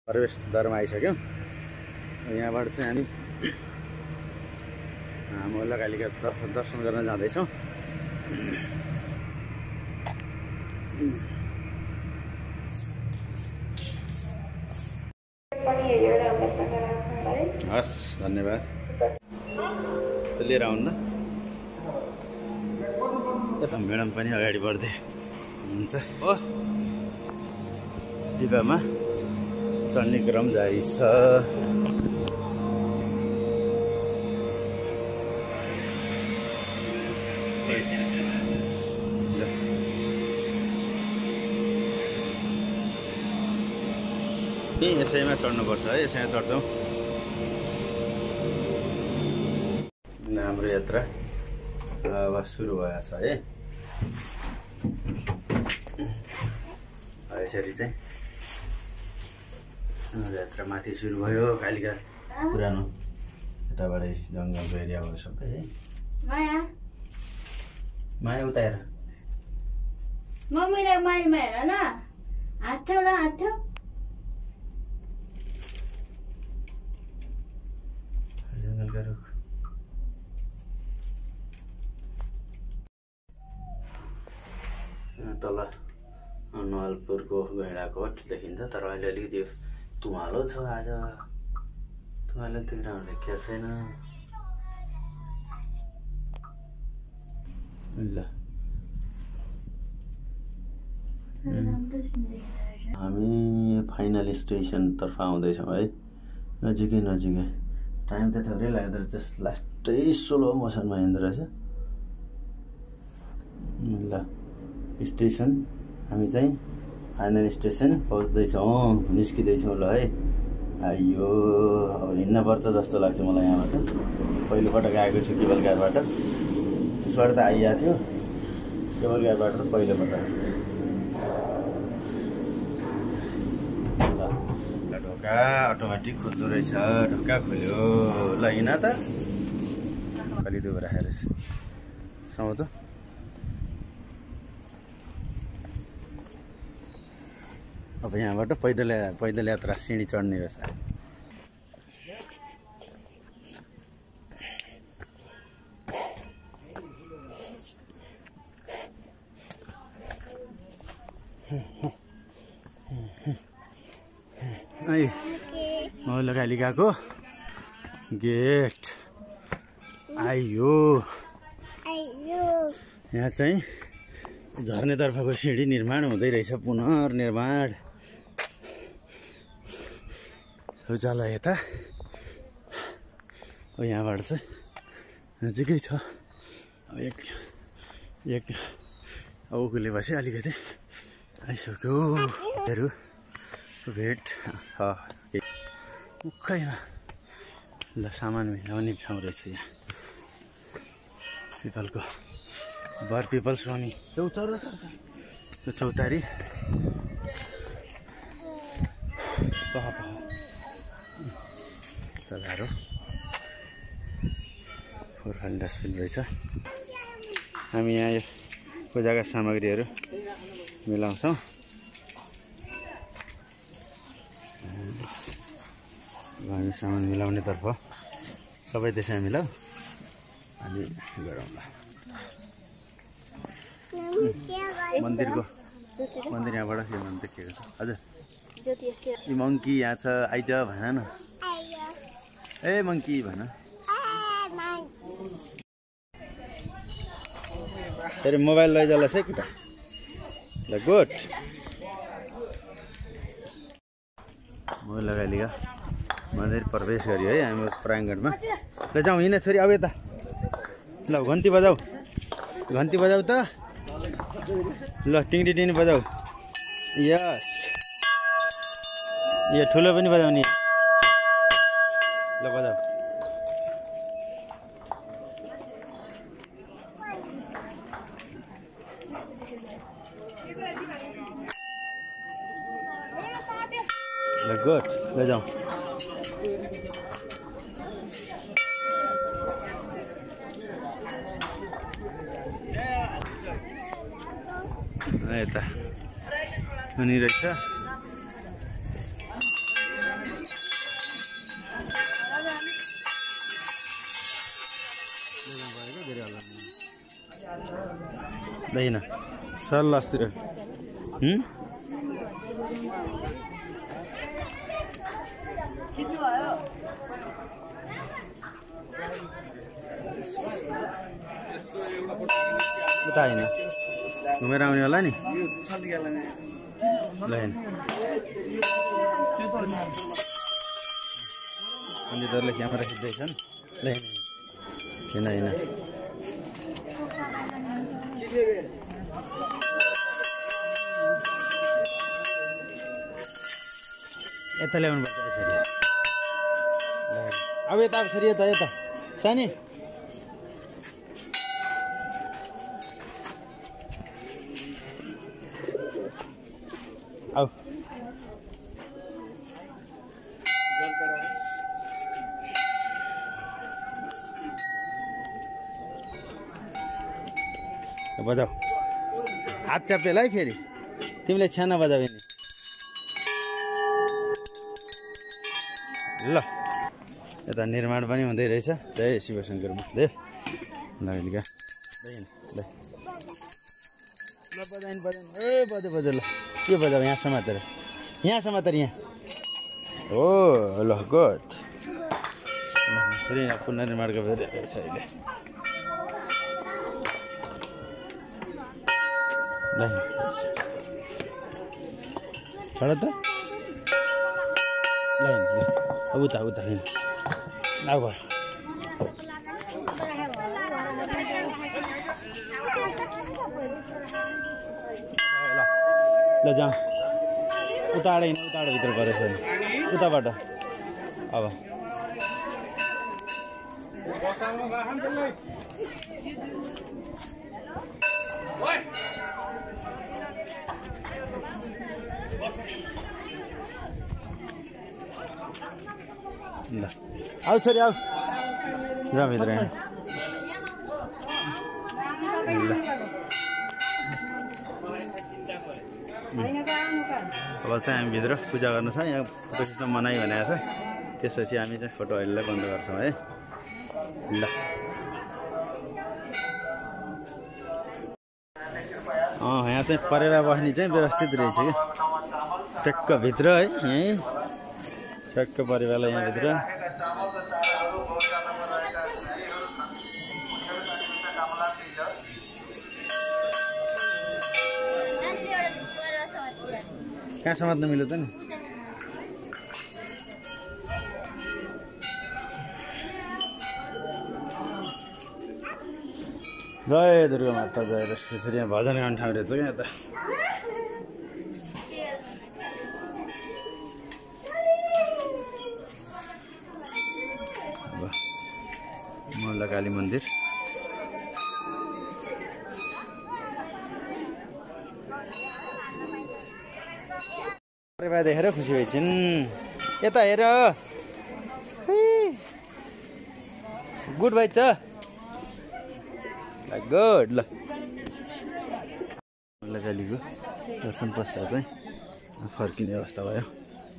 प्रवेशद्वारमा आइसक्यौँ। यहाँबाट चाहिँ हामी मोहल्ला कालिका तर्फ दर्शन गर्न जाँदैछौँ। हस्, धन्यवाद। लिएर आउनु त। म्याडम पनि अगाडि बढ्दै हुन्छ हो। डिब्बामा चढ्ने क्रम जारी छ। यसैमा चढ्नुपर्छ है, यसैमा चढ्छौँ। हाम्रो यात्रा अब सुरु भएको छ है। यसरी चाहिँ हाम्रो यात्रा माथि सुरु भयो। कालिका पुरानो यताबाटै जङ्गलको एरियाबाट सबै है। माया उता हेर, मम्मीलाई माइलमा हेर न। हात थ्यौ ल, हात थ्यौ। जङ्गलका रुख तल नवलपुरको गैँडाकोट देखिन्छ, तर अहिले अलिकति तुवालो छ। आज तुवालो त्यति राम्रो देखिएको छैन। ल हामी फाइनल स्टेसनतर्फ आउँदैछौँ है। नजिकै नजिकै। टाइम त थोरै लाग्दो रहेछ, लास्टै स्लो मोसनमा हिँड्दो रहेछ। ल स्टेसन हामी चाहिँ फाइनल स्टेसन पहुँच्दैछौँ, निस्किँदैछौँ ल है। आइयो अब हिँड्नुपर्छ जस्तो लाग्छ मलाई। यहाँबाट पहिलोपटक आएको छु केबलघाटबाट। उसबाट त आइएको थियो, केबलघाटबाट त पहिलोपटक। ल ढोका अटोमेटिक खोल्दो रहेछ। ढोका खोल्यो ल, हिँड त। अलि दुबो राखेर रहेछ सम त। अब यहाँबाट पैदल यात्रा सिँढी चढ्ने रहेछ। मोहल्ला कालिकाको गेट आइयो। यहाँ चाहिँ झर्नेतर्फको सिँढी निर्माण हुँदै रहेछ, पुनर्निर्माण। शौचालय यता हो। यहाँबाट चाहिँ नजिकै छ। अब एक अब उक्लेपछि अलिकति आइसक्यो। भेट छ मुखैमा। ल सामान मिलाउने ठाउँ रहेछ यहाँ। पिपलको बर पिपल स्वामी चौतारी। तगारो फोहोरखाने डस्टबिन रहेछ। हामी यहाँ यो पूजाका सामग्रीहरू मिलाउँछौँ। हामी सामान मिलाउनेतर्फ सबै त्यसै मिलाऊ अनि गरौँला। मन्दिर यहाँबाट के मन देखिएको छ हजुर। यी मङ्की यहाँ छ, आइज भन न। ए मङ्की भन। तेरो मोबाइल लैजाला है केटा। ल गुड। मोबाइल लगाइलियो। मन्दिर प्रवेश गरियो है हामी प्राङ्गणमा। ल जाउँ हिँड छोरी, अब यता। ल घन्टी बजाऊ, घन्टी बजाऊ त। ल टिङ्री टिङ्री बजाऊ। यस, यो ठुलो पनि बजाउने। ल बजाऊ। ल गुड, ल जाउँ। यता अनि रहेछ दैन सल्लासतिर उता होइन घुमेर आउने होला नि ल पण्डितहरूले क्यामेरा खिच्दैछन् ल किन होइन यता ल्याउनु पर्छ यसरी अब यता फेरि यता यता सानी आऊ बजाऊ हात च्यापेला है फेरि तिमीले छ्याना बजाऊ नि ल यता निर्माण पनि हुँदै रहेछ जय शिवशङ्करमा दे नलिका ल बजाइन बजाइन ए बजे बजे ल के बजाऊ यहाँ समातेर यहाँ ओ ल गुड फेरि यहाँ पुनर्निर्माणको फेरि रहेछ अहिले छोड त ल उता उता हिँड अब ल जाउँ उताबाट हिँड उताबाट भित्र परेछ नि उताबाट अब ल आऊ छोरी आऊ जा भित्र हिँड ल अब चाहिँ हामी भित्र पूजा गर्नु छ यहाँ फोटो खिच्न मनाइ भनेको छ त्यसपछि हामी चाहिँ फोटो अहिले बन्द गर्छौँ है ल यहाँ चाहिँ परेवा बस्ने चाहिँ व्यवस्थित रहेछ कि टक्क भित्र है यहीँ टक्क परेवालाई यहाँभित्र कहाँ समात्न मिल्यो त नि जय दुर्गा माता जय त्यसरी यहाँ भजन गाउने ठाउँ रहेछ क्या यता मोहल्ला काली मन्दिर देखेर खुसी भइछन् यता हेर गुड भाइ छ गुड ल कालीको दर्शन पश्चात चाहिँ फर्किने अवस्था भयो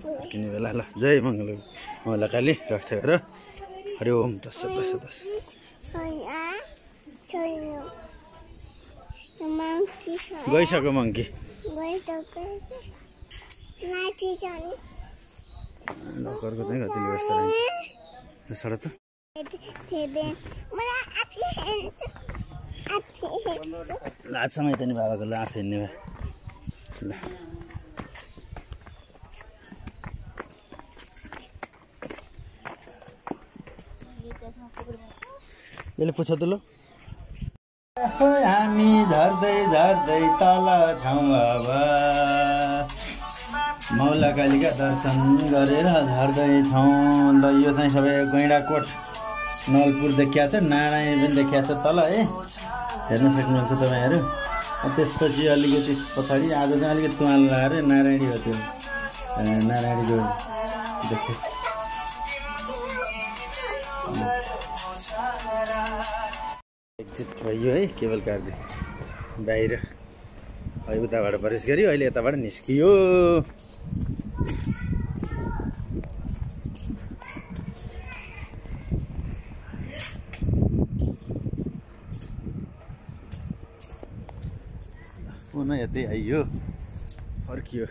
फर्किने बेला ल जय मङ्गल मङ्गला काली रक्षा गर हरि ओम तस्स तस्स तस्स गइसक्यो मङ्की लकरको चाहिँ कतिले व्यवस्था रहन्छ सडक त लाज समय त नि बाबाको ल आफै हिँड्ने भए ल यसले पुछ त ल हामी झर्दै झर्दै तल छौँ अब मौला कालीका दर्शन गरेर झर्दैछौँ ल यो चाहिँ सबै गैँडाकोट नलपुर देखिया छ नारायणी पनि देखिया छ तल है हेर्न सक्नुहुन्छ तपाईँहरू त्यसपछि अलिकति पछाडि आज चाहिँ अलिकति तुवाल लगाएर नारायणी हो त्यो नारायणीको देख्यो एक्जिट भयो है केबल कारले बाहिर अहिले उताबाट प्रवेश गऱ्यो अहिले यताबाट निस्कियो पुनः यतै आइयो फर्कियो